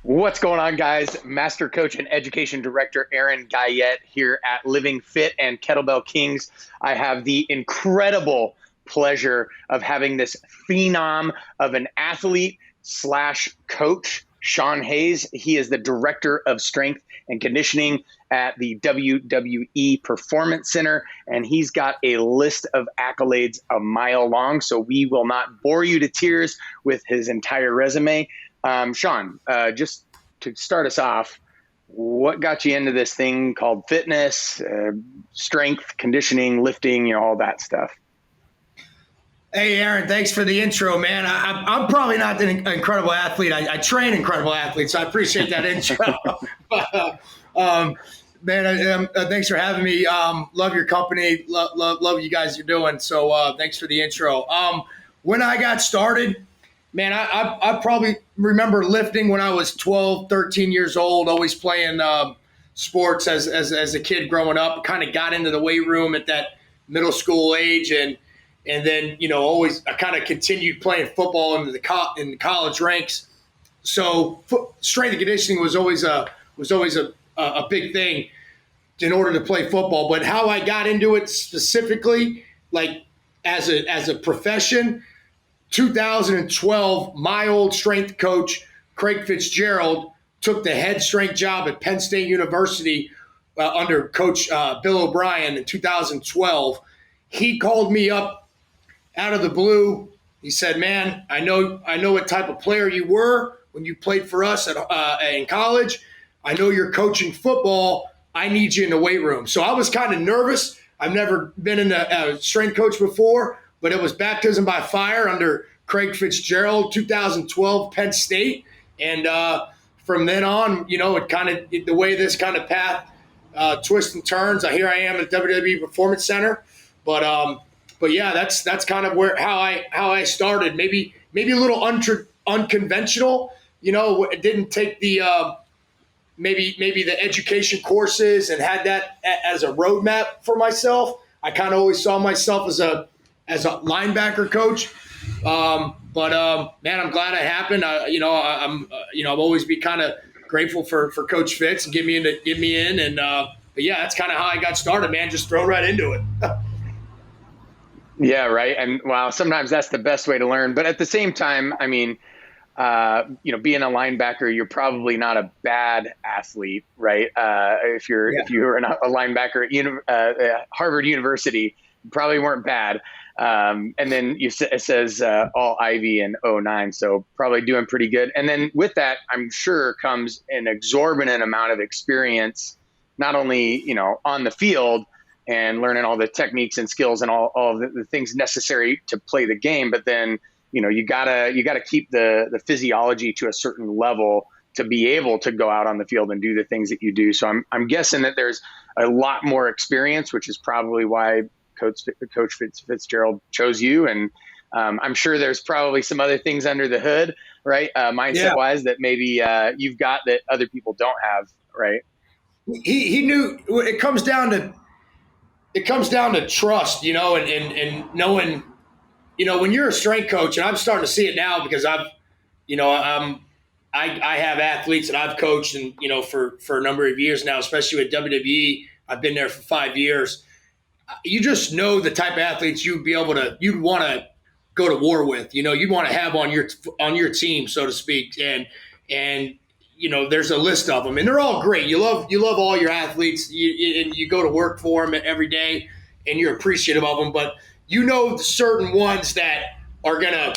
What's going on, guys? Master Coach and Education Director Aaron Guyette here at LivingFit and Kettlebell Kings. I have the incredible pleasure of having this phenom of an athlete slash coach, Sean Hayes. He is the Director of Strength and Conditioning at the WWE Performance Center, and he's got a list of accolades a mile long, so we will not bore you to tears with his entire resume. Sean, just to start us off, what got you into this thing called fitness, strength, conditioning, lifting, all that stuff? Hey, Aaron, thanks for the intro, man. I'm probably not an incredible athlete. I train incredible athletes, so I appreciate that intro. Man, thanks for having me. Love your company. Love you guys are doing. So thanks for the intro. When I got started, man, I probably remember lifting when I was 12, 13 years old, always playing sports as a kid growing up, kind of got into the weight room at that middle school age. And then, always I kind of continued playing football in the college ranks. So strength and conditioning was always a big thing in order to play football. But how I got into it specifically, like as a profession, 2012, my old strength coach, Craig Fitzgerald, took the head strength job at Penn State University under Coach Bill O'Brien in 2012. He called me up out of the blue. He said, "Man, I know what type of player you were when you played for us in college. I know you're coaching football. I need you in the weight room." So I was kind of nervous. I've never been in a strength coach before, but it was baptism by fire under Craig Fitzgerald, 2012 Penn State. And from then on, the way this kind of path twists and turns, here I am at WWE Performance Center. But yeah, that's kind of how I started. Maybe a little unconventional. It didn't take the maybe the education courses and had that as a roadmap for myself. I kind of always saw myself as a linebacker coach. Man, I'm glad it happened. I've always be kind of grateful for Coach Fitz and give me in. And but yeah, that's kind of how I got started, man. Just throw right into it. Yeah, right. And wow, sometimes that's the best way to learn. But at the same time, I mean, being a linebacker, you're probably not a bad athlete, right? If you're a linebacker at Harvard University, you probably weren't bad. And then it says all Ivy and 09, so probably doing pretty good. And then with that, I'm sure comes an exorbitant amount of experience, not only on the field and learning all the techniques and skills and all of the things necessary to play the game, but then you gotta keep the physiology to a certain level to be able to go out on the field and do the things that you do. So I'm guessing that there's a lot more experience, which is probably why Coach Fitzgerald chose you. And I'm sure there's probably some other things under the hood, right? Mindset wise that maybe you've got that other people don't have, right? He knew it comes down to trust, and knowing, when you're a strength coach, and I'm starting to see it now because I have athletes that I've coached and, for a number of years now, especially with WWE. I've been there for 5 years. You just know the type of athletes you'd want to go to war with, you'd want to have on your team, so to speak. And there's a list of them and they're all great. You love all your athletes and you go to work for them every day and you're appreciative of them, but certain ones that are gonna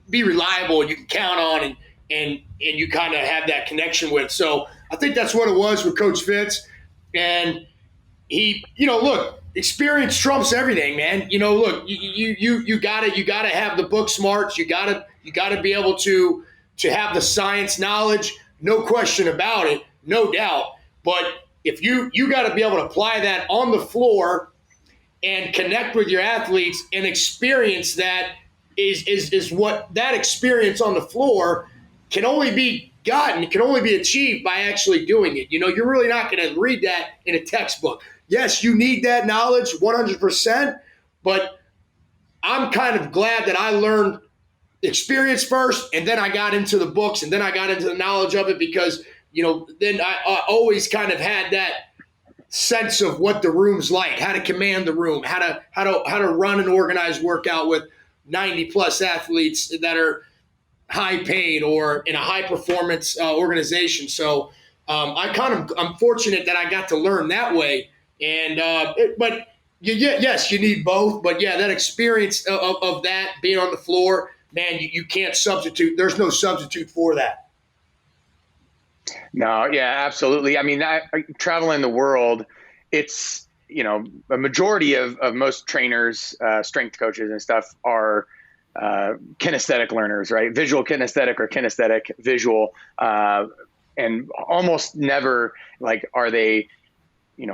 be reliable and you can count on and you kind of have that connection with. So I think that's what it was with Coach Fitz. And he, look, experience trumps everything, man. Look, you gotta have the book smarts. You gotta be able to have the science knowledge, no question about it, no doubt. But if you gotta be able to apply that on the floor and connect with your athletes and experience that is what that experience on the floor can only be achieved by actually doing it. You're really not going to read that in a textbook. Yes, you need that knowledge 100%, but I'm kind of glad that I learned experience first, and then I got into the books, and then I got into the knowledge of it because, then I always kind of had that sense of what the room's like, how to command the room, how to run an organized workout with 90 plus athletes that are high paid or in a high performance organization. So I'm fortunate that I got to learn that way. And yes, you need both. But yeah, that experience of that being on the floor, man, you can't substitute. There's no substitute for that. No, yeah, absolutely. I mean, traveling the world, it's, a majority of most trainers, strength coaches and stuff are kinesthetic learners, right? Visual kinesthetic or kinesthetic visual. And almost never are they,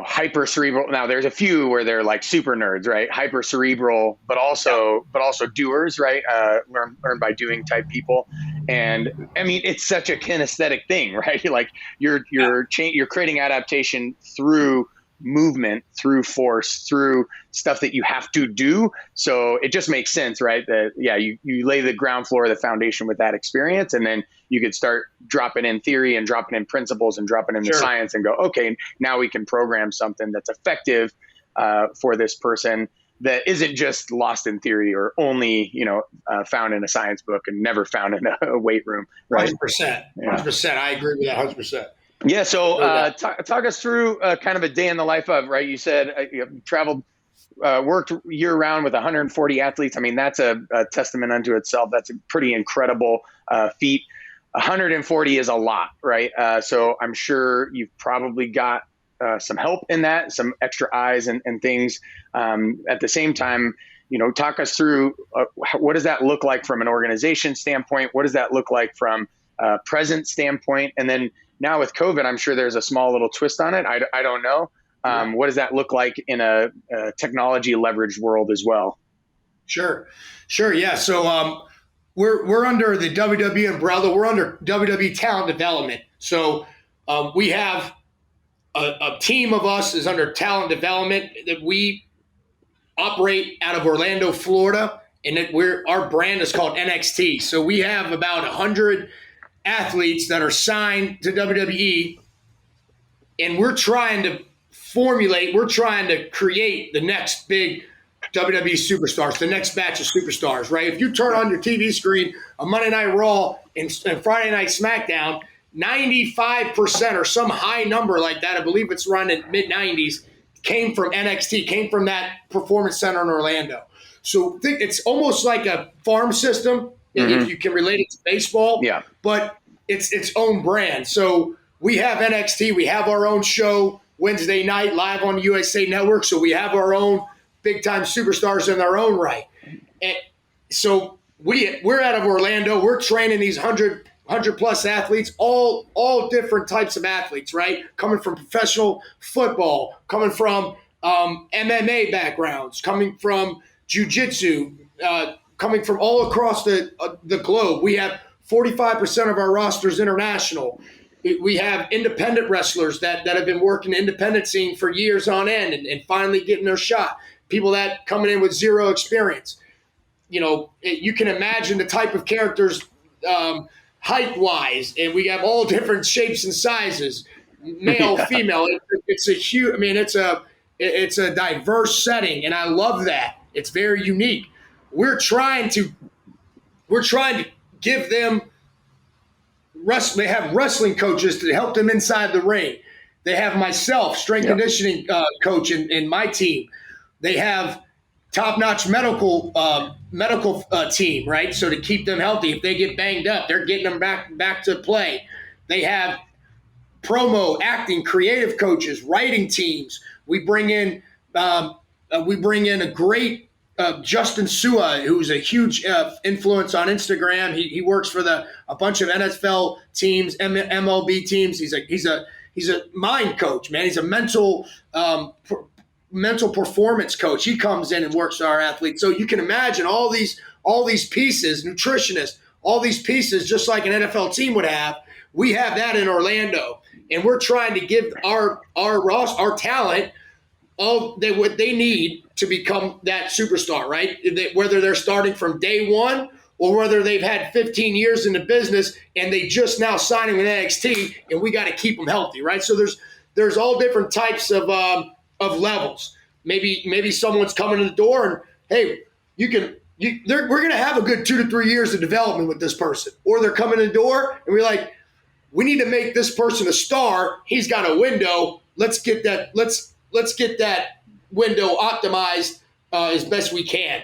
hyper cerebral. Now there's a few where they're like super nerds, right? Hyper cerebral, but also doers, right? Learn by doing type people. And I mean, it's such a kinesthetic thing, right? Like you're creating adaptation through movement, through force, through stuff that you have to do. So it just makes sense, right? That, you lay the ground floor, the foundation with that experience, and then you could start dropping in theory and dropping in principles and dropping in the science and go, okay, now we can program something that's effective for this person that isn't just lost in theory or only, found in a science book and never found in a weight room. Right? 100%. 100%. I agree with that 100%. Yeah. So talk us through kind of a day in the life of, right? You said you traveled, worked year round with 140 athletes. I mean, that's a testament unto itself. That's a pretty incredible feat. 140 is a lot, right? So I'm sure you've probably got some help in that, some extra eyes and things. At the same time, talk us through what does that look like from an organization standpoint? What does that look like from a present standpoint? And then now with COVID, I'm sure there's a small little twist on it. I don't know. What does that look like in a technology leveraged world as well? Sure. Yeah. So we're under the WWE umbrella. We're under WWE Talent Development. So we have a team of us is under Talent Development that we operate out of Orlando, Florida, and our brand is called NXT. So we have about 100 athletes that are signed to WWE, and we're trying to create the next big WWE superstars, the next batch of superstars, right? If you turn on your TV screen on Monday Night Raw and Friday Night SmackDown, 95% or some high number like that, I believe it's run in mid-90s, came from NXT, came from that Performance Center in Orlando. So it's almost like a farm system, if you can relate it to baseball, but it's its own brand. So we have NXT, we have our own show Wednesday night live on USA Network, so we have our own big-time superstars in their own right. And so we're out of Orlando. We're training these 100-plus athletes, all different types of athletes, right? Coming from professional football, coming from MMA backgrounds, coming from jiu-jitsu, coming from all across the globe. We have 45% of our roster is international. We have independent wrestlers that have been working the independent scene for years on end and finally getting their shot. People that coming in with zero experience. You can imagine the type of characters height-wise, and we have all different shapes and sizes, male, female. It's a huge. I mean, it's a diverse setting, and I love that. It's very unique. We're trying to give them. They have wrestling coaches to help them inside the ring. They have myself, strength conditioning coach in my team. They have top-notch medical team, right? So to keep them healthy, if they get banged up, they're getting them back to play. They have promo, acting, creative coaches, writing teams. We bring in a great Justin Sua, who's a huge influence on Instagram. He works for a bunch of NFL teams, MLB teams. He's a mind coach, man. He's a mental performance coach. He comes in and works with our athletes. So you can imagine all these pieces, nutritionists, all these pieces, just like an NFL team would have. We have that in Orlando, and we're trying to give our talent what they need to become that superstar, right? Whether they're starting from day one or whether they've had 15 years in the business and they just now signing with NXT, and we got to keep them healthy, right? So there's all different types of levels. Maybe someone's coming in the door and, hey, we're going to have a good 2 to 3 years of development with this person, or they're coming in the door and we're like, we need to make this person a star. He's got a window. Let's get that. Let's get that window optimized as best we can.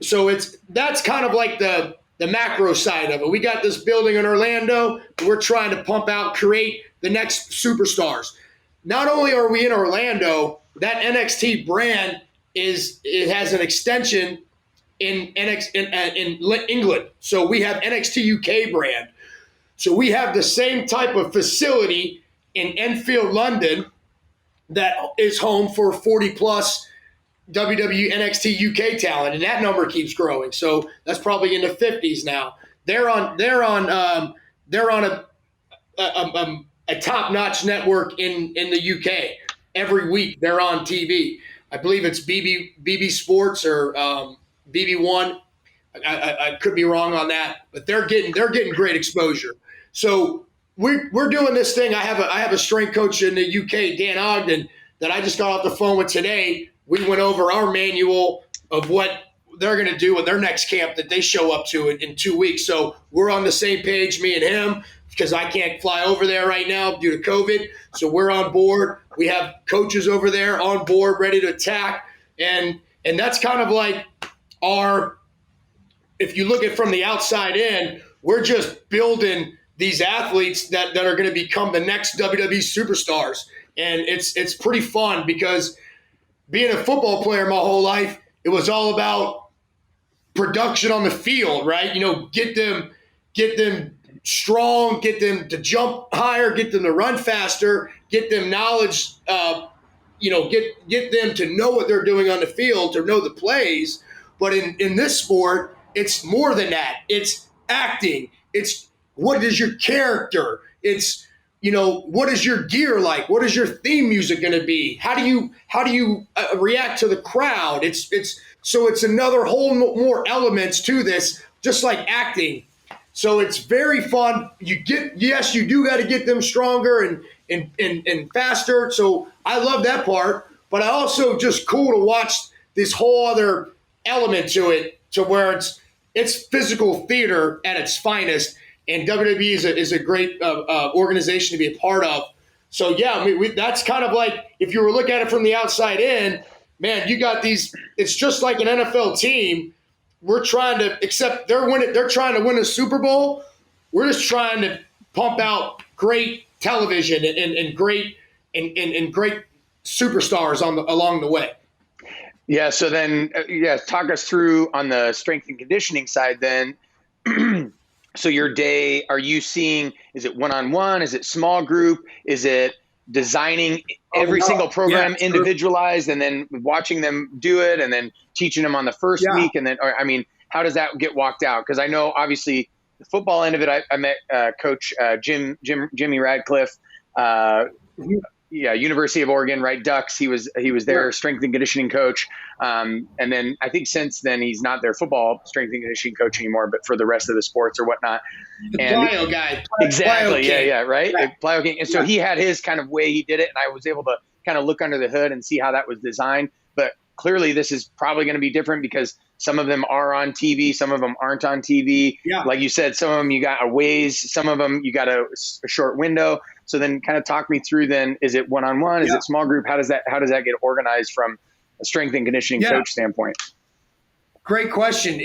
So that's kind of like the macro side of it. We got this building in Orlando. We're trying to pump out, create the next superstars. Not only are we in Orlando, that NXT brand it has an extension in England. So we have NXT UK brand. So we have the same type of facility in Enfield, London, that is home for 40-plus WWE NXT UK talent, and that number keeps growing. So that's probably in the 50s now. They're on a top-notch network in the UK. Every week they're on TV. I believe it's BB Sports or BB1. I could be wrong on that, but they're getting great exposure. So we're doing this thing. I have a strength coach in the UK, Dan Ogden, that I just got off the phone with today. We went over our manual of what they're going to do in their next camp that they show up to in 2 weeks. So we're on the same page, me and him, because I can't fly over there right now due to COVID. So we're on board. We have coaches over there on board, ready to attack. And that's kind of like if you look at it from the outside in, we're just building these athletes that are going to become the next WWE superstars. And it's pretty fun because being a football player my whole life, it was all about production on the field, right? Get them strong, get them to jump higher, get them to run faster, get them knowledge, get them to know what they're doing on the field, to know the plays. But in this sport, it's more than that. It's acting. It's what is your character? It's, what is your gear like? What is your theme music going to be? How do you react to the crowd? So it's another whole more elements to this, just like acting. So it's very fun. You do got to get them stronger and faster. So I love that part, but I also just cool to watch this whole other element to it, to where it's physical theater at its finest. And WWE is a great organization to be a part of. So, yeah, that's kind of like, if you were looking at it from the outside in, man, you got these – it's just like an NFL team. We're trying to – except they're trying to win a Super Bowl. We're just trying to pump out great television and great superstars along the way. Yeah, so then, talk us through on the strength and conditioning side then. So your day, are you seeing, is it one-on-one? Is it small group? Is it designing every single program individualized and then watching them do it and then teaching them on the first week? And then, how does that get walked out? Because I know, obviously, the football end of it, I met Coach Jimmy Radcliffe, University of Oregon, right? Ducks. He was their strength and conditioning coach. And then I think since then he's not their football strength and conditioning coach anymore, but for the rest of the sports or whatnot. The plyo guy. Exactly. Plyo right. Yeah. Plyo King. And so he had his kind of way he did it. And I was able to kind of look under the hood and see how that was designed. But clearly this is probably going to be different because some of them are on TV. Some of them aren't on TV. Yeah. Like you said, some of them you got a ways, some of them you got a short window. So then kind of talk me through then, is it one-on-one? Is it small group? How does that get organized from a strength and conditioning coach standpoint? Great question.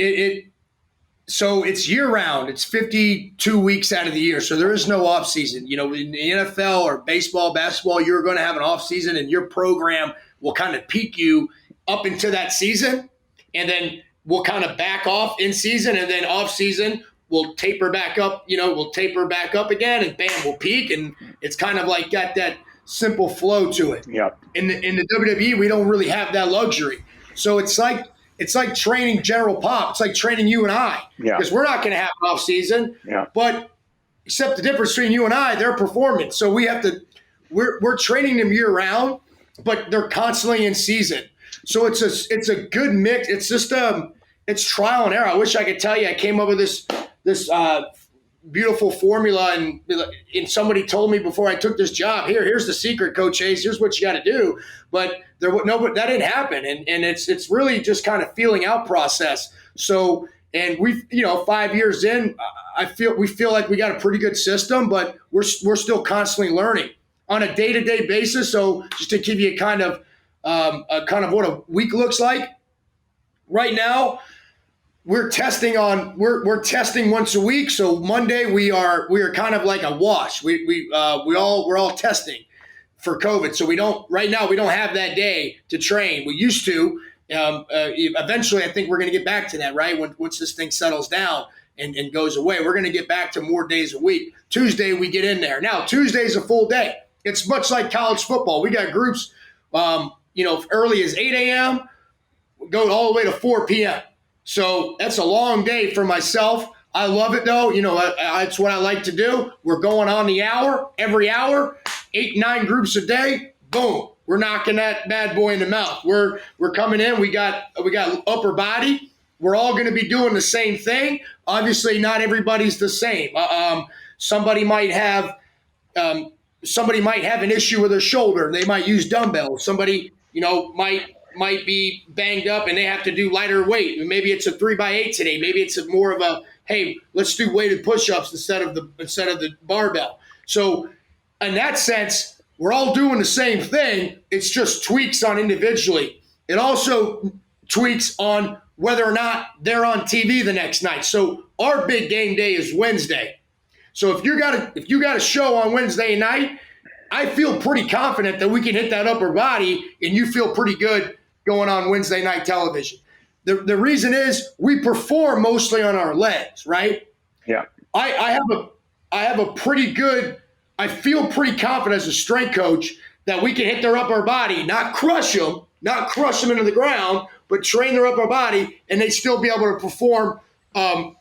So it's year round. It's 52 weeks out of the year. So there is no off season. In the NFL or baseball, basketball, you're going to have an off season and your program will kind of peak you up into that season. And then we'll kind of back off in season, and then off season we'll taper back up, we'll taper back up again, and bam, we'll peak. And it's kind of like got that simple flow to it. Yeah. In the WWE, we don't really have that luxury. So it's like training General Pop. It's like training you and I. Yeah. Because we're not going to have an off season. Yeah. But except the difference between you and I, they're performing. So we're training them year round, but they're constantly in season. So it's a good mix. It's just it's trial and error. I wish I could tell you I came up with this beautiful formula, and somebody told me before I took this job, here's the secret, Coach Hayes, here's what you got to do. But that didn't happen. And it's really just kind of feeling out process. So, and we've, 5 years in, we feel like we got a pretty good system, but we're still constantly learning on a day-to-day basis. So just to give you a kind of what a week looks like right now, we're testing once a week. So Monday we are kind of like a wash. We're all testing for COVID. So we don't have that day to train. We used to. Eventually, I think we're going to get back to that, right? Once this thing settles down and goes away, we're going to get back to more days a week. Tuesday we get in there. Now Tuesday's a full day. It's much like college football. We got groups, early as 8 a.m. go all the way to 4 p.m. So that's a long day for myself. I love it, though. It's what I like to do. We're going on the hour, every hour, 8-9 groups a day. Boom. We're knocking that bad boy in the mouth. We're coming in. We got upper body. We're all going to be doing the same thing. Obviously, not everybody's the same. Somebody might have an issue with their shoulder. They might use dumbbells. Somebody, might be banged up and they have to do lighter weight. Maybe it's a 3x8 today. Maybe it's more of a, hey, let's do weighted push-ups instead of the barbell. So in that sense, we're all doing the same thing. It's just tweaks on individually. It also tweaks on whether or not they're on TV the next night. So our big game day is Wednesday. So if you got a show on Wednesday night, I feel pretty confident that we can hit that upper body and you feel pretty good going on Wednesday night television. The reason is we perform mostly on our legs, right? Yeah. I have a pretty good, I feel pretty confident as a strength coach that we can hit their upper body, not crush them into the ground, but train their upper body and they still be able to perform to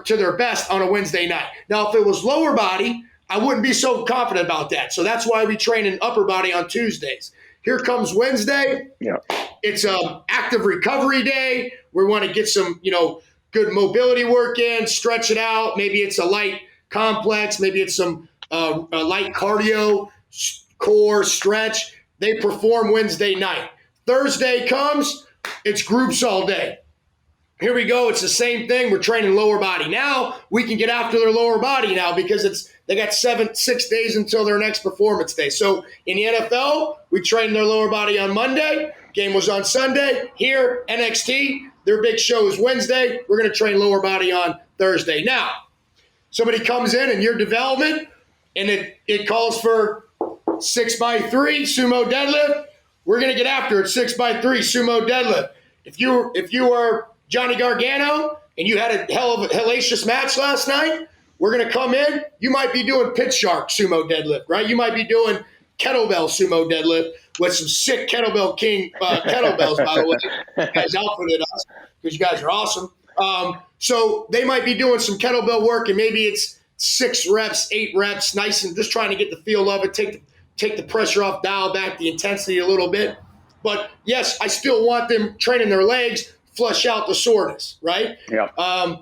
their best on a Wednesday night. Now, if it was lower body, I wouldn't be so confident about that. So that's why we train in upper body on Tuesdays. Here comes Wednesday. Yeah. It's an active recovery day. We want to get some, good mobility work in, stretch it out. Maybe it's a light complex. Maybe it's some a light cardio, core stretch. They perform Wednesday night. Thursday comes, it's groups all day. Here we go. It's the same thing. We're training lower body. Now we can get after their lower body now because they got 6 days until their next performance day. So in the NFL, we train their lower body on Monday. Game was on Sunday. Here, NXT, their big show is Wednesday. We're going to train lower body on Thursday. Now, somebody comes in your development and it calls for 6x3 sumo deadlift. We're going to get after it, 6x3 sumo deadlift. If you are Johnny Gargano and you had a hellacious match last night, we're going to come in. You might be doing pit shark sumo deadlift, right? You might be doing kettlebell sumo deadlift with some sick kettlebell king kettlebells, by the way. You guys outfitted us because you guys are awesome. So they might be doing some kettlebell work and maybe it's 6 reps, 8 reps, nice and just trying to get the feel of it, take the pressure off, dial back the intensity a little bit. But yes, I still want them training their legs, flush out the soreness, right? Yeah.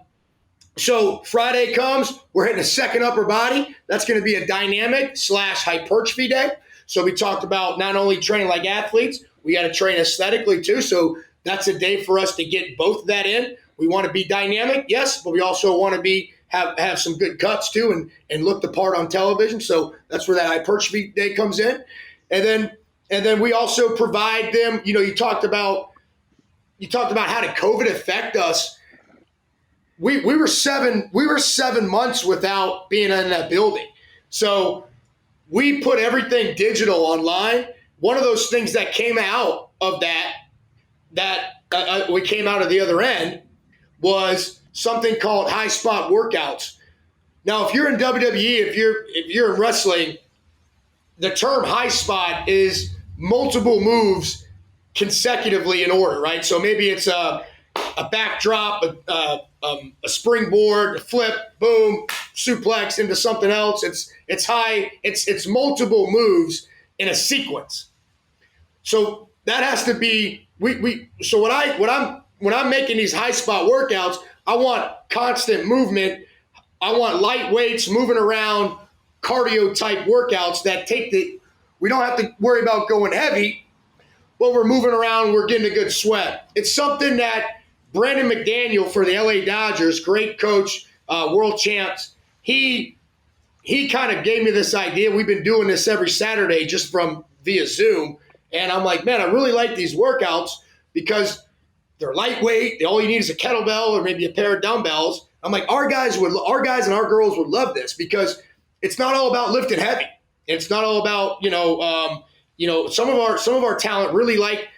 So Friday comes, we're hitting a second upper body. That's going to be a dynamic / hypertrophy day. So we talked about not only training like athletes, we got to train aesthetically too. So that's a day for us to get both of that in. We want to be dynamic, yes, but we also want to have some good cuts too and look the part on television. So that's where that hypertrophy day comes in. And then we also provide them, you talked about how did COVID affect us. We were 7 months without being in that building. So we put everything digital online. One of those things that came out of that we came out of the other end was something called high spot workouts. Now, if you're in WWE, if you're in wrestling, the term high spot is multiple moves consecutively in order, right? So maybe it's a backdrop, a springboard, a flip, boom, suplex into something else. It's high. It's multiple moves in a sequence. So that has to be So what when I'm making these high spot workouts, I want constant movement. I want light weights, moving around, cardio type workouts that we don't have to worry about going heavy, but we're moving around, we're getting a good sweat. It's something that Brandon McDaniel for the LA Dodgers, great coach, world champs, he kind of gave me this idea. We've been doing this every Saturday just from via Zoom. And I'm like, man, I really like these workouts because they're lightweight. All you need is a kettlebell or maybe a pair of dumbbells. I'm like, our guys and our girls would love this because it's not all about lifting heavy. It's not all about, some of our talent really like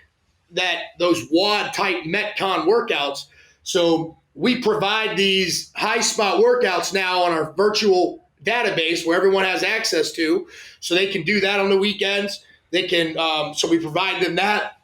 those WOD type Metcon workouts. So we provide these high spot workouts now on our virtual database where everyone has access to, so they can do that on the weekends. They can, so we provide them that.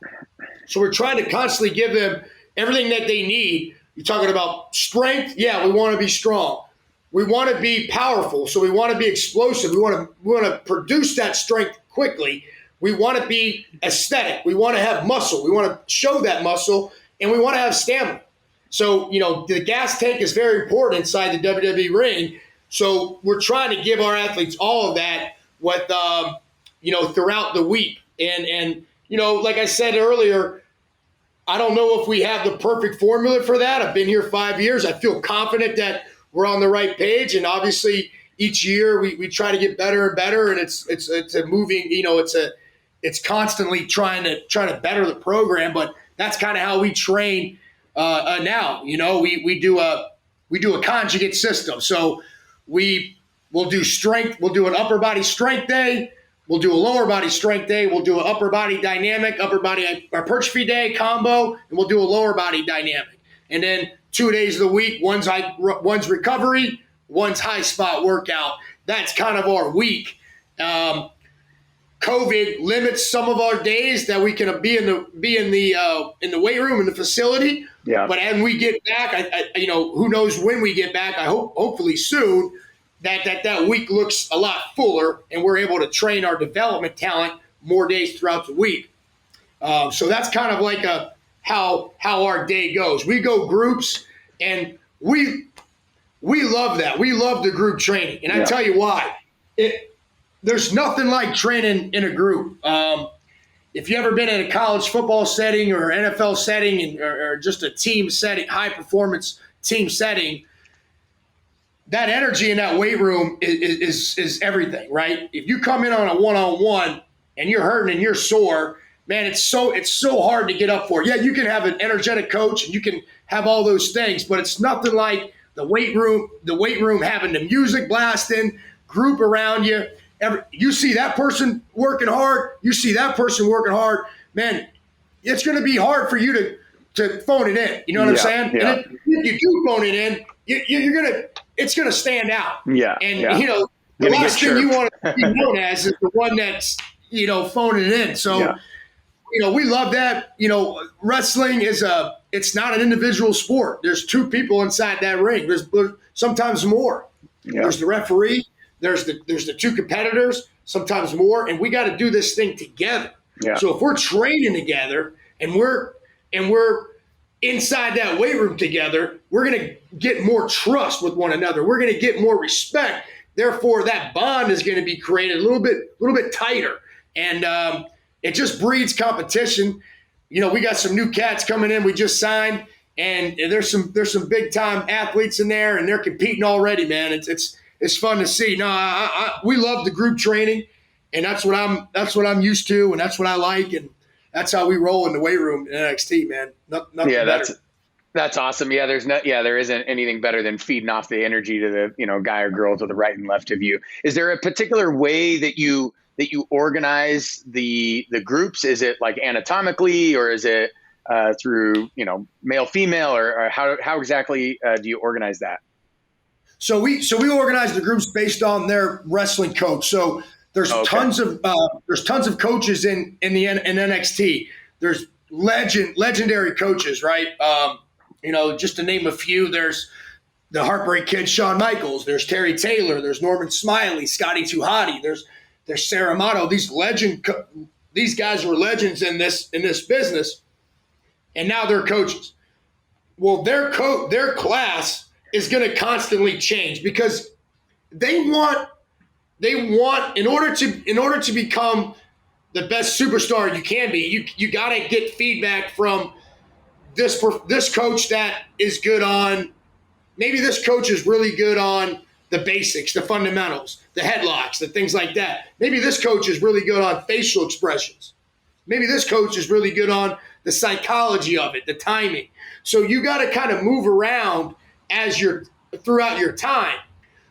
So we're trying to constantly give them everything that they need. You're talking about strength. Yeah, we want to be strong. We want to be powerful. So we want to be explosive. We want to produce that strength quickly. We want to be aesthetic. We want to have muscle. We want to show that muscle, and we want to have stamina. So, the gas tank is very important inside the WWE ring. So we're trying to give our athletes all of that throughout the week. And like I said earlier, I don't know if we have the perfect formula for that. I've been here 5 years. I feel confident that we're on the right page. And obviously each year we try to get better and better. And it's a moving, it's constantly trying to better the program, but that's kind of how we train now. We do a conjugate system. So we'll do strength. We'll do an upper body strength day. We'll do a lower body strength day. We'll do an upper body dynamic, hypertrophy day combo, and we'll do a lower body dynamic. And then 2 days of the week, one's recovery, one's high spot workout. That's kind of our week. COVID limits some of our days that we can be in the weight room in the facility. Yeah. But as we get back, who knows when we get back? I hope hopefully soon. That week looks a lot fuller, and we're able to train our development talent more days throughout the week. So that's kind of like how our day goes. We go groups, and we love that. We love the group training, and I tell you why. There's nothing like training in a group. If you've ever been in a college football setting or NFL setting or just a team setting, high performance team setting, that energy in that weight room is everything, right? If you come in on a one-on-one and you're hurting and you're sore, man, it's so hard to get up for. Yeah, you can have an energetic coach and you can have all those things, but it's nothing like the weight room having the music blasting, group around you. You see that person working hard, you see that person working hard, man, it's going to be hard for you to phone it in. You know what I'm saying? Yeah. And if you do phone it in, it's going to stand out. Yeah. And, the last thing you want to be known as is the one that's, phoning it in. So, we love that. Wrestling it's not an individual sport. There's two people inside that ring. There's sometimes more. Yeah. There's the referee. There's the two competitors, sometimes more. And we got to do this thing together. Yeah. So if we're training together and we're inside that weight room together, we're going to get more trust with one another. We're going to get more respect. Therefore, that bond is going to be created a little bit tighter, and it just breeds competition. We got some new cats coming in. We just signed, and there's some big time athletes in there, and they're competing already. Man, it's fun to see. No, we love the group training, and that's what I'm used to, and that's what I like, and that's how we roll in the weight room in NXT, man. Nothing better. That's awesome. Yeah, there isn't anything better than feeding off the energy to the guy or girl to the right and left of you. Is there a particular way that you organize the groups? Is it like anatomically, or is it through male female, or how exactly do you organize that? So we organize the groups based on their wrestling coach. So there's tons of coaches in NXT. There's legendary coaches, right? Just to name a few, there's the Heartbreak Kid, Shawn Michaels. There's Terry Taylor. There's Norman Smiley, Scotty Tuhati. There's Sarah Amato. These guys were legends in this business, and now they're coaches. Well, their class is going to constantly change because they want in order to become the best superstar you can be, you got to get feedback from this coach that is good on, maybe this coach is really good on the basics, the fundamentals, the headlocks, the things like that. Maybe this coach is really good on facial expressions. Maybe this coach is really good on the psychology of it, the timing. So you got to kind of move around throughout your time.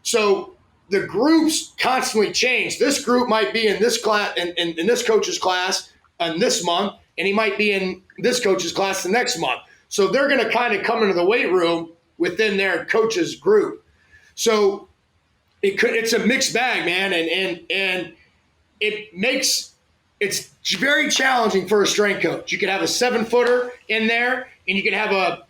So the groups constantly change. This group might be in this class, in this coach's class this month, and he might be in this coach's class the next month. So they're going to kind of come into the weight room within their coach's group. So it's a mixed bag, man, and it's very challenging for a strength coach. You could have a 7-footer in there, and you could have a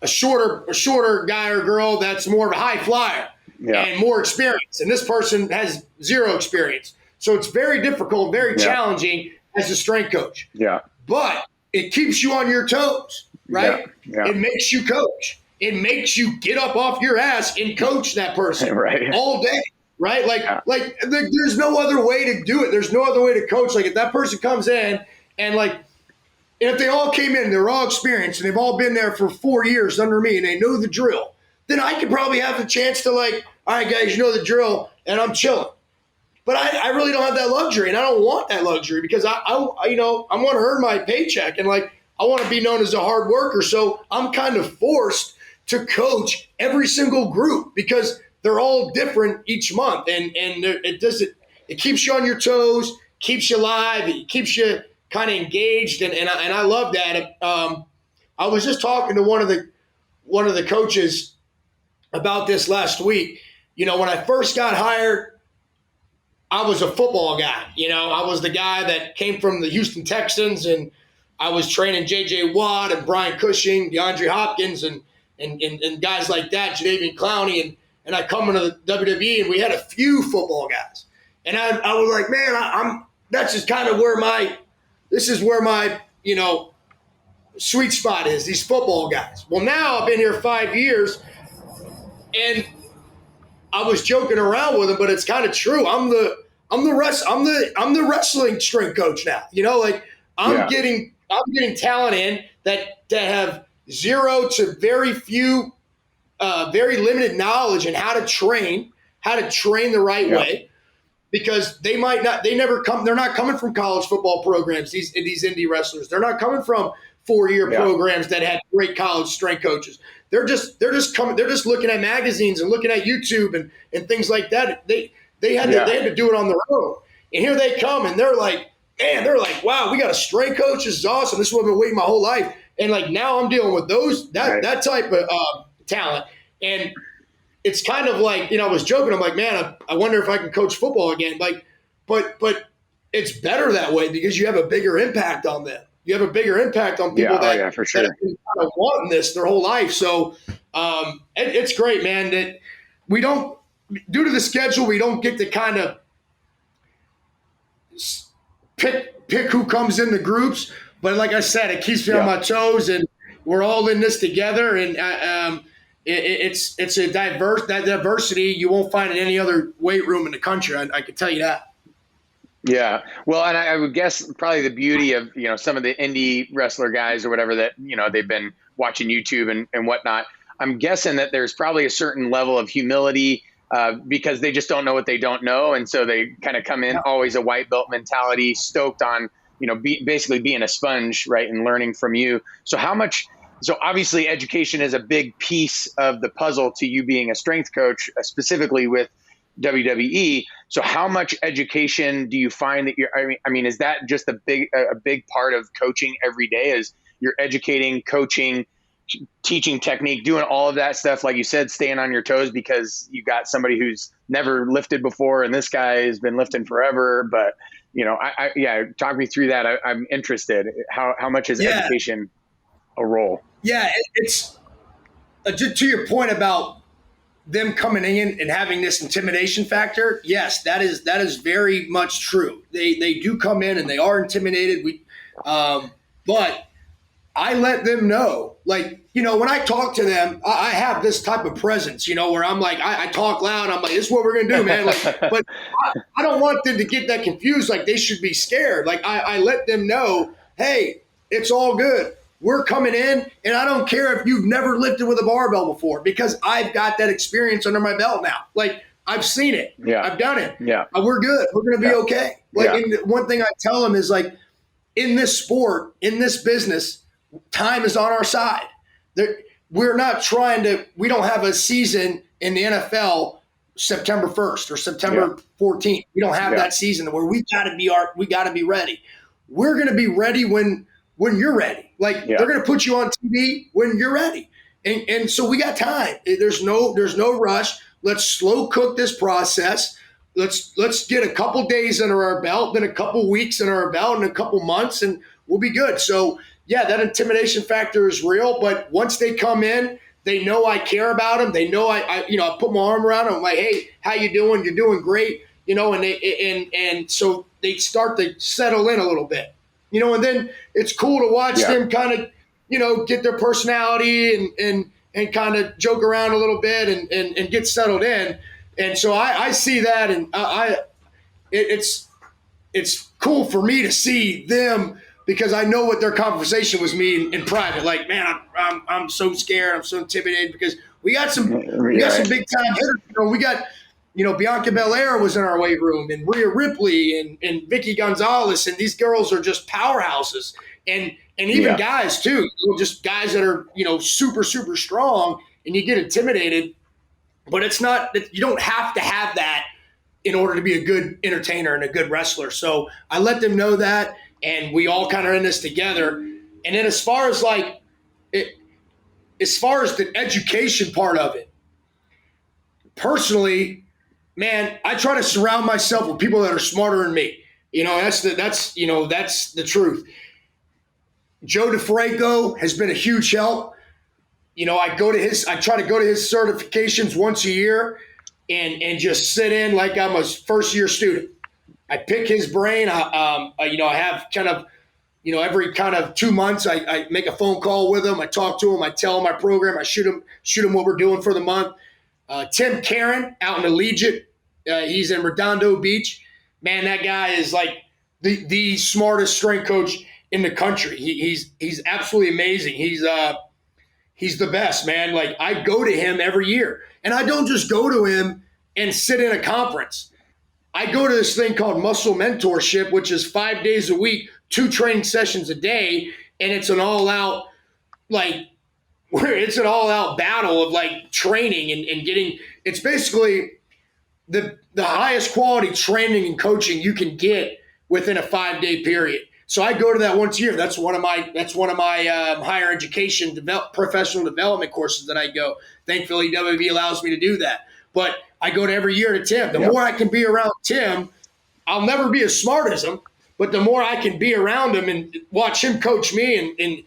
shorter guy or girl that's more of a high flyer and more experience. And this person has zero experience. So it's very difficult, very challenging as a strength coach. Yeah. But it keeps you on your toes, right? Yeah. It makes you coach. It makes you get up off your ass and coach that person all day, right? Like there's no other way to do it. There's no other way to coach. Like if that person comes in and if they all came in, they're all experienced and they've all been there for 4 years under me and they know the drill, then I could probably have the chance to all right, guys, you know the drill, and I'm chilling. But I really don't have that luxury, and I don't want that luxury because I want to earn my paycheck, and I want to be known as a hard worker. So I'm kind of forced to coach every single group because they're all different each month, and it keeps you on your toes, keeps you alive, it keeps you kind of engaged, and I love that. I was just talking to one of the coaches about this last week. When I first got hired, I was a football guy. I was the guy that came from the Houston Texans, and I was training J.J. Watt and Brian Cushing, DeAndre Hopkins, and guys like that, Jadeveon Clowney, and I come into the WWE, and we had a few football guys, and I was like, man, that's just kind of where my sweet spot is, these football guys. Well, now I've been here 5 years, and I was joking around with him, but it's kind of true. I'm the wrestling strength coach now. I'm getting talent in that have zero to very few, very limited knowledge in how to train the right way, because they're not coming from college football programs. These indie wrestlers, they're not coming from 4-year programs that had great college strength coaches. They're just looking at magazines and looking at YouTube and things like that. They had to do it on their own. And here they come, and they're like, wow, we got a strength coach. This is awesome. This is what I've been waiting my whole life. And now I'm dealing with that type of talent. And it's kind of I was joking. I'm like, man, I wonder if I can coach football again. But it's better that way because you have a bigger impact on them. You have a bigger impact on people for sure, that have been kind of wanting this their whole life. So it's great, man, that we don't, due to the schedule, we don't get to kind of pick who comes in the groups. But like I said, it keeps me on my toes, and we're all in this together. And it's a diversity you won't find in any other weight room in the country. I can tell you that. Yeah. Well, and I would guess probably the beauty of, some of the indie wrestler guys or whatever that, they've been watching YouTube and whatnot. I'm guessing that there's probably a certain level of humility because they just don't know what they don't know. And so they kind of come in always a white belt mentality, stoked on, basically being a sponge, right, and learning from you. So obviously education is a big piece of the puzzle to you being a strength coach, specifically with WWE. So how much education do you find that I mean, is that just a big part of coaching every day? Is you're educating, coaching, teaching technique, doing all of that stuff, like you said, staying on your toes because you got somebody who's never lifted before and this guy has been lifting forever. But talk me through that. I'm interested. How much is education a role? Yeah, it's to your point about them coming in and having this intimidation factor. Yes, that is very much true. They do come in and they are intimidated. But I let them know, like, when I talk to them, I have this type of presence, where I'm like, I talk loud. I'm like, this is what we're going to do, man. Like, but I don't want them to get that confused. Like, they should be scared. Like, I let them know, hey, it's all good. We're coming in, and I don't care if you've never lifted with a barbell before, because I've got that experience under my belt now. Like, I've seen it. Yeah. I've done it. Yeah. We're good. We're going to be okay. Like, and one thing I tell them is, like, in this sport, in this business, time is on our side. We're not trying to – we don't have a season in the NFL September 1st or September 14th. We don't have that season where we got to be ready. We're going to be ready when you're ready. Like, they're going to put you on TV when you're ready. And so we got time. There's no rush. Let's slow cook this process. Let's get a couple days under our belt, then a couple weeks under our belt, and a couple months, and we'll be good. So, yeah, that intimidation factor is real. But once they come in, they know I care about them. They know I put my arm around them. I'm like, hey, how you doing? You're doing great. And so they start to settle in a little bit. And then it's cool to watch them kind of, get their personality and kind of joke around a little bit and get settled in. And so I see that, and it's cool for me to see them, because I know what their conversation was me in private. Like, man, I'm so scared, I'm so intimidated, because we got some big time hitters. We got Bianca Belair was in our weight room, and Rhea Ripley and Vicky Gonzalez, and these girls are just powerhouses, and even guys too, just guys that are super super strong, and you get intimidated. But it's not – you don't have to have that in order to be a good entertainer and a good wrestler. So I let them know that, and we all kind of are in this together. And then as far as the education part of it, personally, man, I try to surround myself with people that are smarter than me. That's the truth. Joe DeFranco has been a huge help. I try to go to his certifications once a year and just sit in like I'm a first year student. I pick his brain. I have kind of, every kind of 2 months, I make a phone call with him. I talk to him. I tell him my program. I shoot him what we're doing for the month. Tim Karen out in Allegiant. He's in Redondo Beach. Man, that guy is like the smartest strength coach in the country. He's absolutely amazing. He's the best, man. Like, I go to him every year, and I don't just go to him and sit in a conference. I go to this thing called Muscle Mentorship, which is 5 days a week, 2 training sessions a day. And it's an all out battle of like training and getting, it's basically the highest quality training and coaching you can get within a 5-day period. So I go to that once a year. That's one of my higher education professional development courses that I go. Thankfully, WWE allows me to do that. But I go to every year to Tim. The more I can be around Tim, I'll never be as smart as him. But the more I can be around him and watch him coach me, and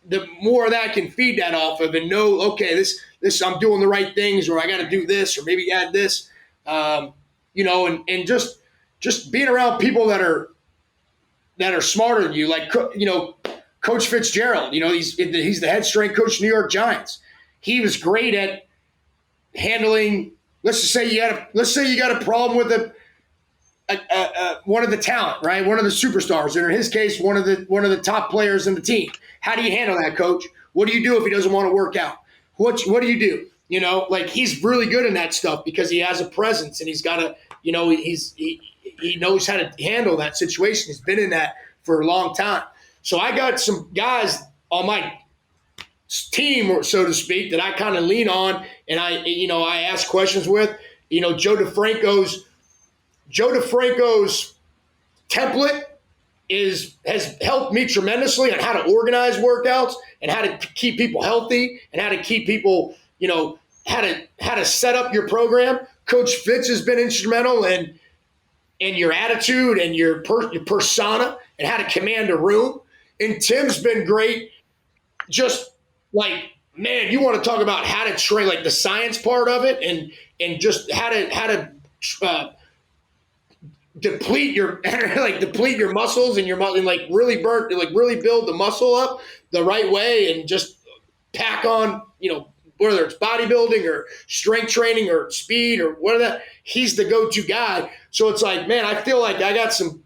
the more that I can feed that off of and know, okay, this I'm doing the right things, or I got to do this, or maybe add this, and just being around people that are smarter than you, like, Coach Fitzgerald. He's the head strength coach of the New York Giants. He was great at handling. Let's say you got a problem with one of the talent, right? One of the superstars, and in his case, one of the top players in the team. How do you handle that, coach? What do you do if he doesn't want to work out? What do you do? He's really good in that stuff because he has a presence, and he's got a, he knows how to handle that situation. He's been in that for a long time. So I got some guys on my team, so to speak, that I kind of lean on, and I ask questions with. Joe DeFranco's template has helped me tremendously on how to organize workouts and how to keep people healthy and how to keep people, how to set up your program. Coach Fitz has been instrumental in your attitude and your persona and how to command a room. And Tim's been great. Just like, man, you want to talk about how to train, like the science part of it, and just how to deplete your muscles and like really build the muscle up the right way and just pack on, whether it's bodybuilding or strength training or speed or whatever, he's the go-to guy. So it's like, man, I feel like I got some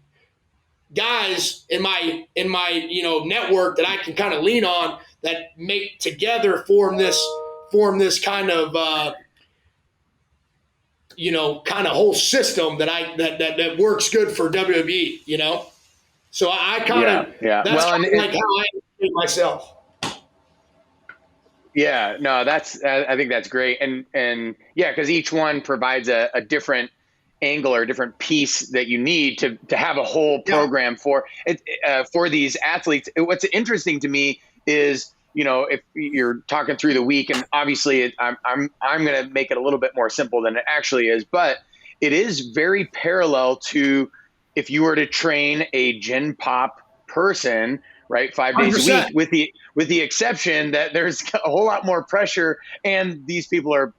guys in my network that I can kind of lean on that make together form this kind of kind of whole system that works good for WWE, So I kind of that's how I treat myself. Yeah, no, I think that's great. And yeah, because each one provides a different angle or a different piece that you need to have a whole program for these athletes. What's interesting to me is, if you're talking through the week, and obviously I'm going to make it a little bit more simple than it actually is, but it is very parallel to if you were to train a Gen Pop person, right, 5 days 100%. a week, with the exception that there's a whole lot more pressure, and these people are,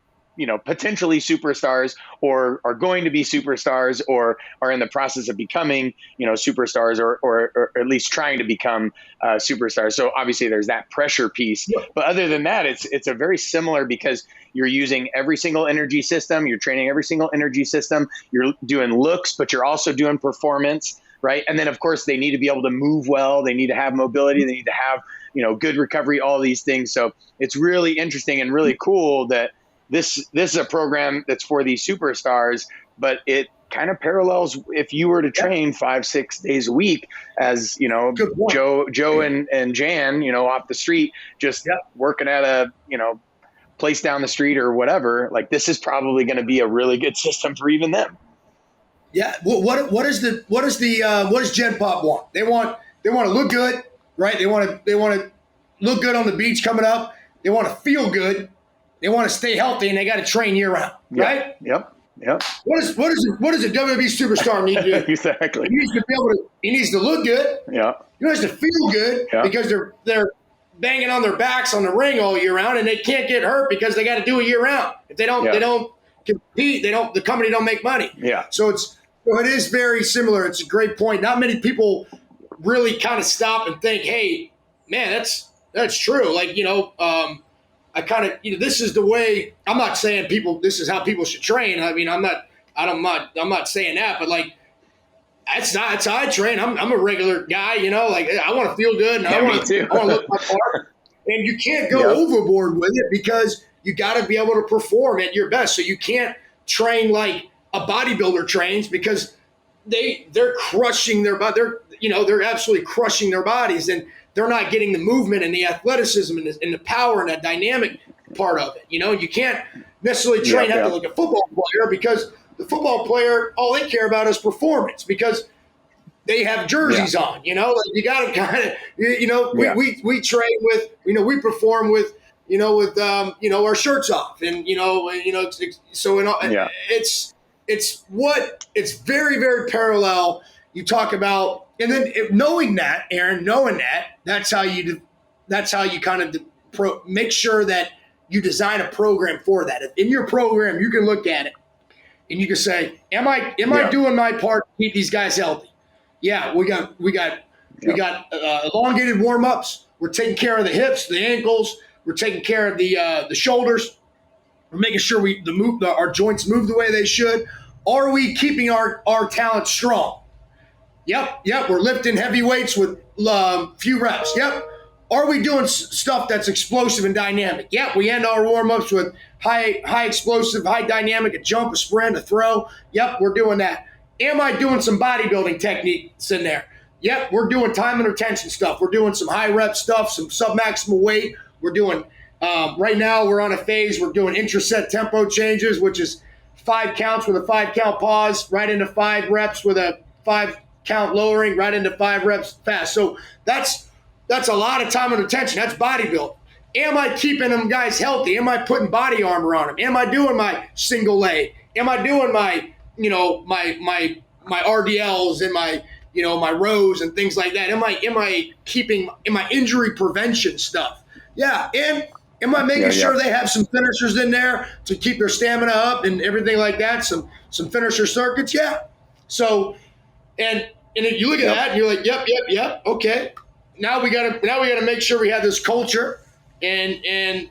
potentially superstars or are going to be superstars or are in the process of becoming, superstars or at least trying to become superstars. So obviously there's that pressure piece, but other than that, it's a very similar, because you're using every single energy system, you're training every single energy system, you're doing looks, but you're also doing performance, right? And then of course they need to be able to move well, they need to have mobility, they need to have, good recovery, all these things. So it's really interesting and really cool that this is a program that's for these superstars, but it kind of parallels if you were to train 5-6 days a week as, Joe and Jan, off the street, just working at a, place down the street or whatever. Like, this is probably going to be a really good system for even them. Yeah. What does Gen Pop want? They want to look good, right? They want to look good on the beach coming up. They want to feel good. They want to stay healthy, and they got to train year round, right? Yep. What does a WWE superstar need to do? Exactly. He needs to look good. Yeah. He needs to feel good because they're banging on their backs on the ring all year round, and they can't get hurt because they got to do it year round. If they don't compete. The company don't make money. Yeah. So it is very similar. It's a great point. Not many people really kind of stop and think, hey, man, that's true. Like, I kind of, this is the way. I'm not saying this is how people should train. I mean, I'm not saying that, but like, that's how I train. I'm a regular guy, like I want to feel good and I want to look my part. And you can't go overboard with it because you got to be able to perform at your best. So you can't train like a bodybuilder trains because they're crushing their body. They're absolutely crushing their bodies, and they're not getting the movement and the athleticism and the power and that dynamic part of it. You can't necessarily train like a football player because the football player, all they care about is performance because they have jerseys on, like you got to kind of, we train with, we perform with, our shirts off and, it's very, very parallel. You talk about, and then knowing that, Aaron, that's how you kind of make sure that you design a program for that. If in your program, you can look at it and you can say, am I doing my part to keep these guys healthy? Yeah, we got elongated warm-ups. We're taking care of the hips, the ankles. We're taking care of the shoulders. We're making sure our joints move the way they should. Are we keeping our talent strong? Yep. We're lifting heavy weights with few reps. Yep. Are we doing stuff that's explosive and dynamic? Yep. We end our warm-ups with high explosive, high dynamic, a jump, a sprint, a throw. Yep, we're doing that. Am I doing some bodybuilding techniques in there? Yep, we're doing time and retention stuff. We're doing some high rep stuff, some sub-maximal weight. We're doing, right now we're on a phase, we're doing intraset tempo changes, which is 5 counts with a 5-count pause, right into 5 reps with a 5-count lowering, right into 5 reps fast. So that's a lot of time and attention. That's bodybuilding. Am I keeping them guys healthy? Am I putting body armor on them? Am I doing my single leg? Am I doing my my RDLs and my rows and things like that? Am I keeping injury prevention stuff? Yeah. And am I making sure they have some finishers in there to keep their stamina up and everything like that? Some finisher circuits? Yeah. So And you look at that and you're like, yep. Okay. Now we gotta make sure we have this culture, and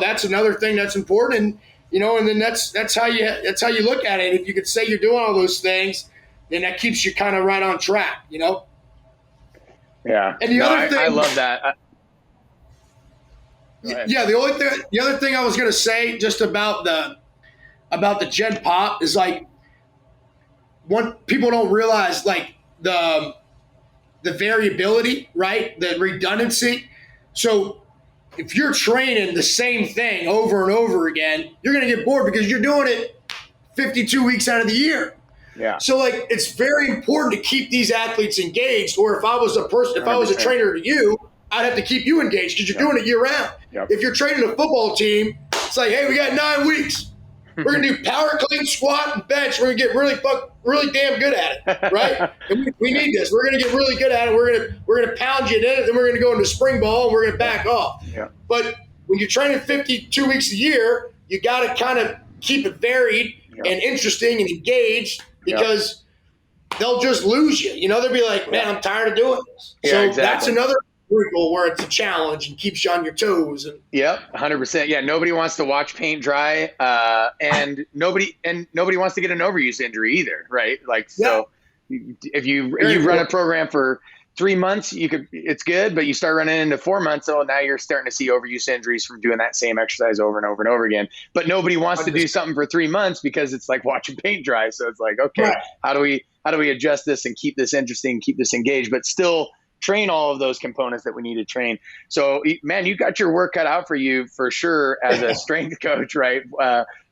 that's another thing that's important. And then that's how you look at it. If you could say you're doing all those things, then that keeps you kind of right on track. Yeah. And the other thing, I love that. Yeah, the other thing I was gonna say just about the Gen Pop is like, people don't realize like the variability, right? The redundancy. So if you're training the same thing over and over again, you're going to get bored because you're doing it 52 weeks out of the year. Yeah. So like, it's very important to keep these athletes engaged. Or if I was a trainer to you, I'd have to keep you engaged because you're doing it year round. Yep. If you're training a football team, it's like, hey, we got 9 weeks. We're going to do power, clean, squat, and bench. We're going to get really damn good at it, right? And we need this. We're going to get really good at it. We're going to pound you in it, then we're going to go into spring ball, and we're going to back off. Yeah. But when you're training 52 weeks a year, you got to kind of keep it varied and interesting and engaged, because they'll just lose you. They'll be like, man, I'm tired of doing this. Yeah, so exactly. That's another wrinkle where it's a challenge and keeps you on your toes. Yep, 100%. Yeah, nobody wants to watch paint dry, and nobody wants to get an overuse injury either, right? Like, so if you run a program for 3 months, it's good, but you start running into 4 months, so now you're starting to see overuse injuries from doing that same exercise over and over and over again. But nobody wants to do something for 3 months because it's like watching paint dry. So it's like, okay, how do we adjust this and keep this interesting, keep this engaged, but still train all of those components that we need to train. So, man, you got your work cut out for you for sure as a strength coach, right?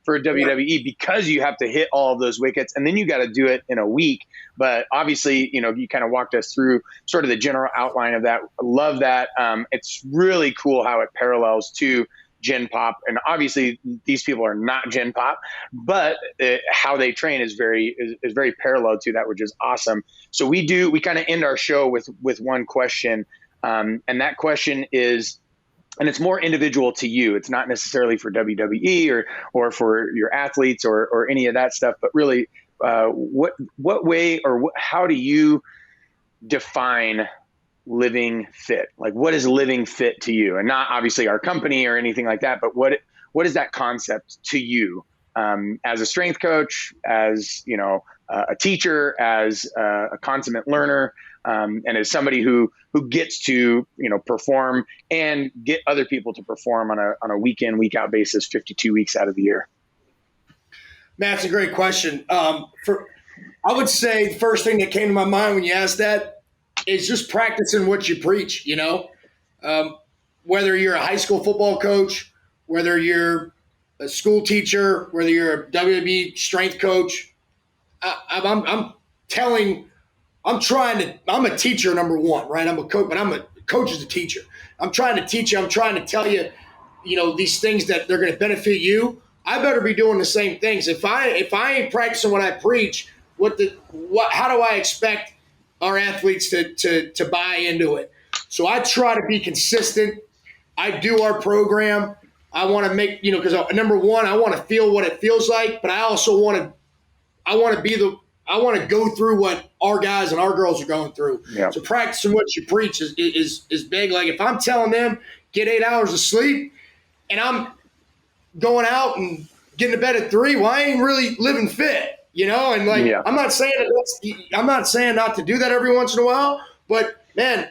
For WWE, because you have to hit all of those wickets, and then you got to do it in a week. But obviously, you kind of walked us through sort of the general outline of that. I love that. It's really cool how it parallels to Gen Pop, and obviously these people are not Gen Pop, but how they train is very parallel to that, which is awesome. So we kind of end our show with one question, and that question is, and it's more individual to you. It's not necessarily for WWE or for your athletes or any of that stuff, but really, what way or how do you define living fit? Like, what is living fit to you? And not obviously our company or anything like that, but what is that concept to you, as a strength coach, as a teacher, as a consummate learner, and as somebody who gets to perform and get other people to perform on a week in, week out basis, 52 weeks out of the year? Man, that's a great question. I would say the first thing that came to my mind when you asked that is just practicing what you preach. Whether you're a high school football coach, whether you're a school teacher, whether you're a WWE strength coach, I'm a teacher, number one, right? I'm a coach, but a coach is a teacher. I'm trying to teach you. I'm trying to tell you, these things that they're going to benefit you. I better be doing the same things. If I ain't practicing what I preach, how do I expect our athletes to buy into it? So I try to be consistent. I do our program. I want to make, because number one, I want to feel what it feels like, but I also want to go through what our guys and our girls are going through. Yeah. So practicing what you preach is big. Like, if I'm telling them get 8 hours of sleep and I'm going out and getting to bed at 3, well, I ain't really living fit. And like, I'm not saying not to do that every once in a while, but man,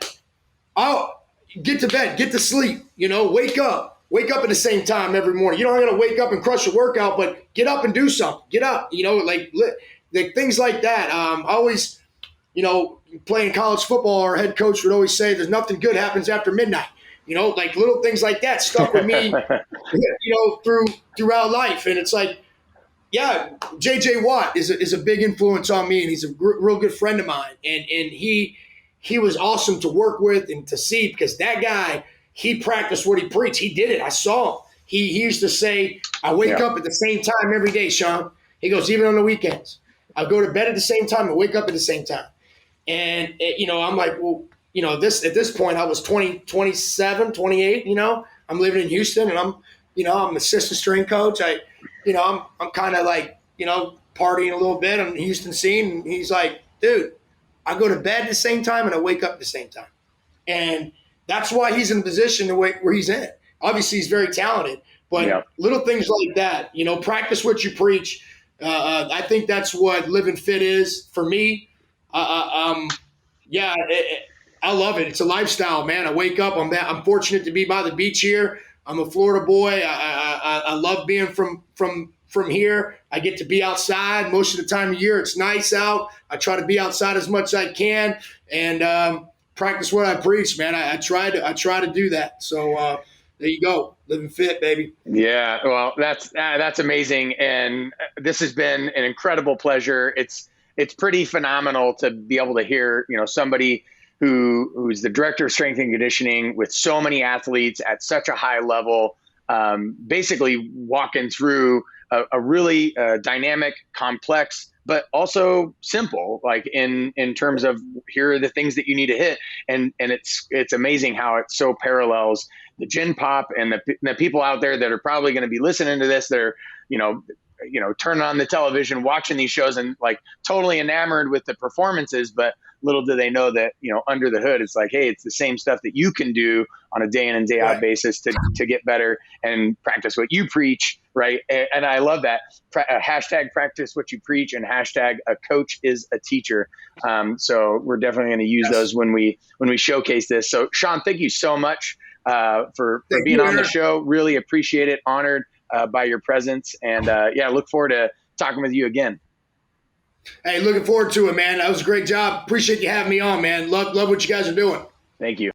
I'll get to bed, get to sleep, wake up at the same time every morning. You don't got to wake up and crush a workout, but get up and do something. Get up, like things like that. Always, playing college football, our head coach would always say, there's nothing good happens after midnight. Like little things like that stuck with me, throughout life. And it's like, yeah, J.J. Watt is a big influence on me, and he's a real good friend of mine. And he was awesome to work with and to see, because that guy, he practiced what he preached. He did it. I saw him. He used to say, I wake up at the same time every day, Sean. He goes, even on the weekends. I go to bed at the same time and wake up at the same time. And, I'm like, well, at this point, I was 27, 28, I'm living in Houston, and I'm assistant strength coach. I'm kind of like, partying a little bit on the Houston scene. And he's like, dude, I go to bed at the same time and I wake up at the same time. And that's why he's in the position where he's in. Obviously, he's very talented, but little things like that, practice what you preach. I think that's what Living Fit is for me. I love it. It's a lifestyle, man. I wake up. I'm fortunate to be by the beach here. I'm a Florida boy. I love being from here. I get to be outside most of the time of year. It's nice out. I try to be outside as much as I can and practice what I preach, man. I try to do that. So there you go, Living Fit, baby. Yeah, well, that's amazing, and this has been an incredible pleasure. It's pretty phenomenal to be able to hear, somebody who's the director of strength and conditioning with so many athletes at such a high level, basically walking through a really dynamic, complex, but also simple, like in terms of here are the things that you need to hit. And it's amazing how it so parallels the Gen Pop and the people out there that are probably going to be listening to this. They're, turning on the television, watching these shows and like totally enamored with the performances, but little do they know that, under the hood, it's like, hey, it's the same stuff that you can do on a day in and day out basis to get better and practice what you preach. Right. And I love that hashtag practice what you preach and hashtag a coach is a teacher. So we're definitely going to use those when we showcase this. So Sean, thank you so much for being on the show. Really appreciate it. Honored by your presence. And look forward to talking with you again. Hey, looking forward to it, man. That was a great job. Appreciate you having me on, man. Love what you guys are doing. Thank you.